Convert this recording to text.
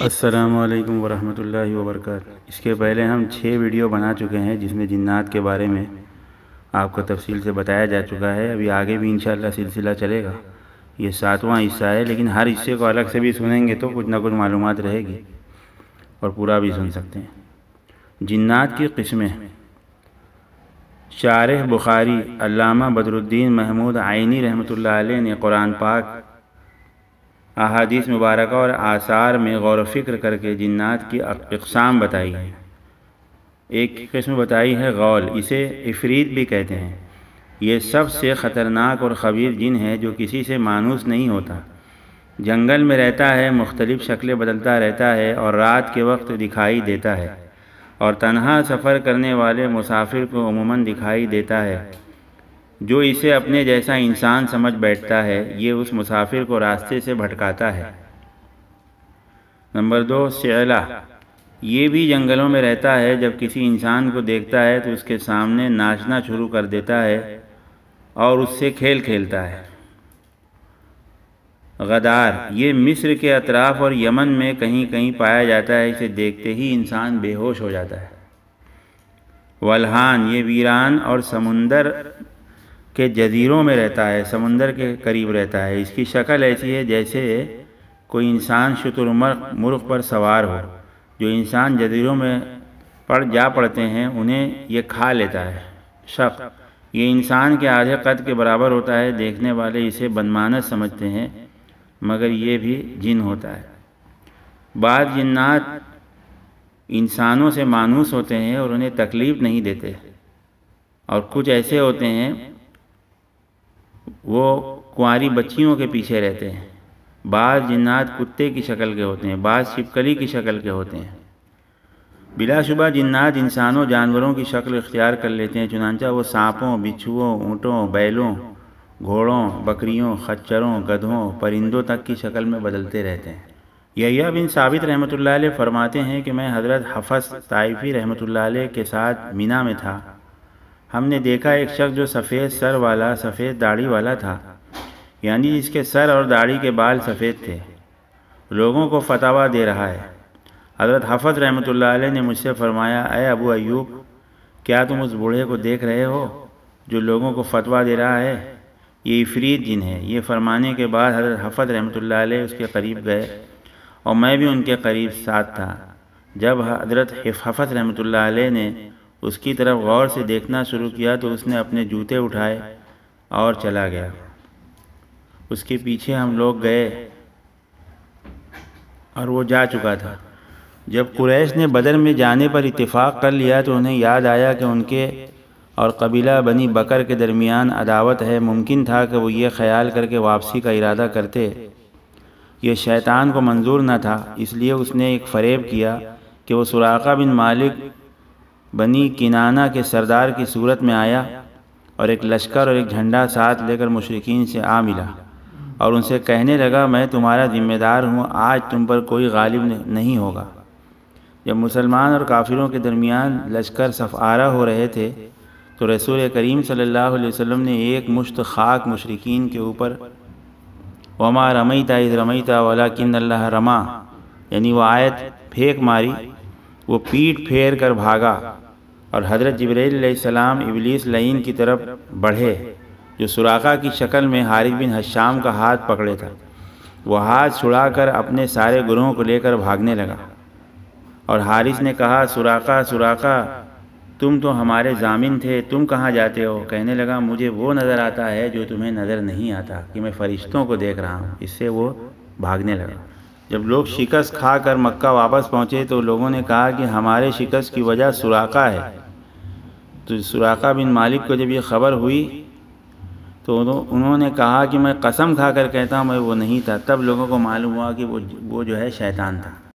السلام علیکم ورحمۃ اللہ وبرکاتہ۔ اس کے پہلے ہم 6 ویڈیو بنا چکے ہیں جس میں جنات کے بارے میں آپ کو تفصیل سے بتایا جا چکا ہے۔ ابھی آگے بھی انشاءاللہ سلسلہ چلے گا۔ یہ 7واں حصہ ہے، لیکن ہر حصے کو الگ سے بھی سنیں گے تو کچھ نہ کچھ معلومات رہے گی اور پورا بھی سن سکتے ہیں۔ جنات کی قسمیں۔ شارح بخاری علامہ بدر الدین محمود عینی رحمۃ اللہ علیہ نے قرآن پاک، احادیث مبارکہ اور آثار میں غور و فکر کر کے جنات کی اقسام بتائی ہیں۔ ایک قسم بتائی ہے غول، اسے عفریت بھی کہتے ہیں۔ یہ سب سے خطرناک اور خبیث جن ہے جو کسی سے مانوس نہیں ہوتا، جنگل میں رہتا ہے، مختلف شکلیں بدلتا رہتا ہے اور رات کے وقت دکھائی دیتا ہے، اور تنہا سفر کرنے والے مسافر کو عموماً دکھائی دیتا ہے۔ جو اسے اپنے جیسا انسان سمجھ بیٹھتا ہے، یہ اس مسافر کو راستے سے بھٹکاتا ہے۔ نمبر 2، سعلہ۔ یہ بھی جنگلوں میں رہتا ہے۔ جب کسی انسان کو دیکھتا ہے تو اس کے سامنے ناچنا شروع کر دیتا ہے اور اس سے کھیل کھیلتا ہے۔ غدار۔ یہ مصر کے اطراف اور یمن میں کہیں کہیں پایا جاتا ہے۔ اسے دیکھتے ہی انسان بے ہوش ہو جاتا ہے۔ ولہان۔ یہ ویران اور سمندر کے جزیروں میں رہتا ہے، سمندر کے قریب رہتا ہے۔ اس کی شکل ایسی ہے جیسے کوئی انسان شتر مرغ پر سوار ہو۔ جو انسان جزیروں میں پڑتے ہیں انہیں یہ کھا لیتا ہے۔ شق۔ یہ انسان کے آدھے قد کے برابر ہوتا ہے۔ دیکھنے والے اسے بدمانس سمجھتے ہیں، مگر یہ بھی جن ہوتا ہے۔ بعض جنات انسانوں سے مانوس ہوتے ہیں اور انہیں تکلیف نہیں دیتے، اور کچھ ایسے ہوتے ہیں وہ کنواری بچیوں کے پیچھے رہتے ہیں۔ بعض جنات کتے کی شکل کے ہوتے ہیں، بعض چھپکلی کی شکل کے ہوتے ہیں۔ بلا شبہ جنات انسانوں جانوروں کی شکل اختیار کر لیتے ہیں، چنانچہ وہ سانپوں، بچھوؤں، اونٹوں، بیلوں، گھوڑوں، بکریوں، خچروں، گدھوں، پرندوں تک کی شکل میں بدلتے رہتے ہیں۔ یحییٰ بن ثابت رحمۃ اللہ علیہ فرماتے ہیں کہ میں حضرت حفص طائفی رحمۃ اللہ علیہ کے ساتھ مینا میں تھا۔ ہم نے دیکھا ایک شخص جو سفید سر والا، سفید داڑھی والا تھا، یعنی جس کے سر اور داڑھی کے بال سفید تھے، لوگوں کو فتویٰ دے رہا ہے۔ حضرت حفص رحمۃ اللہ علیہ نے مجھ سے فرمایا، اے ابو ایوب، کیا تم اس بوڑھے کو دیکھ رہے ہو جو لوگوں کو فتویٰ دے رہا ہے؟ یہ عفریت جن ہے۔ یہ فرمانے کے بعد حضرت حفص رحمۃ اللہ علیہ اس کے قریب گئے اور میں بھی ان کے قریب ساتھ تھا۔ جب حضرت حفص رحمۃ اللہ علیہ نے اس کی طرف غور سے دیکھنا شروع کیا تو اس نے اپنے جوتے اٹھائے اور چلا گیا۔ اس کے پیچھے ہم لوگ گئے اور وہ جا چکا تھا۔ جب قریش نے بدر میں جانے پر اتفاق کر لیا تو انہیں یاد آیا کہ ان کے اور قبیلہ بنی بکر کے درمیان عداوت ہے۔ ممکن تھا کہ وہ یہ خیال کر کے واپسی کا ارادہ کرتے۔ یہ شیطان کو منظور نہ تھا، اس لیے اس نے ایک فریب کیا کہ وہ سراقہ بن مالک بنی کنانہ کے سردار کی صورت میں آیا اور ایک لشکر اور ایک جھنڈا ساتھ لے کر مشرکین سے آ ملا اور ان سے کہنے لگا، میں تمہارا ذمہ دار ہوں، آج تم پر کوئی غالب نہیں ہوگا۔ جب مسلمان اور کافروں کے درمیان لشکر صف آرا ہو رہے تھے تو رسول کریم صلی اللہ علیہ وسلم نے ایک مشت خاک مشرکین کے اوپر، وما رمیت اذ رمیت ولکن اللہ رما، یعنی وہ آیت پھینک ماری۔ وہ پیٹ پھیر کر بھاگا اور حضرت جبرائیل علیہ السلام ابلیس لعین کی طرف بڑھے جو سراقہ کی شکل میں حارث بن حشام کا ہاتھ پکڑے تھا۔ وہ ہاتھ چھڑا کر اپنے سارے گروہوں کو لے کر بھاگنے لگا، اور حارث نے کہا، سراقہ سراقہ، تم تو ہمارے ضامن تھے، تم کہاں جاتے ہو؟ کہنے لگا، مجھے وہ نظر آتا ہے جو تمہیں نظر نہیں آتا، کہ میں فرشتوں کو دیکھ رہا ہوں۔ اس سے وہ بھاگنے لگا۔ جب لوگ شکست کھا کر مکہ واپس پہنچے تو لوگوں نے کہا کہ ہمارے شکست کی وجہ سراقہ ہے۔ تو سراقہ بن مالک کو جب یہ خبر ہوئی تو انہوں نے کہا کہ میں قسم کھا کر کہتا ہوں میں وہ نہیں تھا۔ تب لوگوں کو معلوم ہوا کہ وہ جو ہے شیطان تھا۔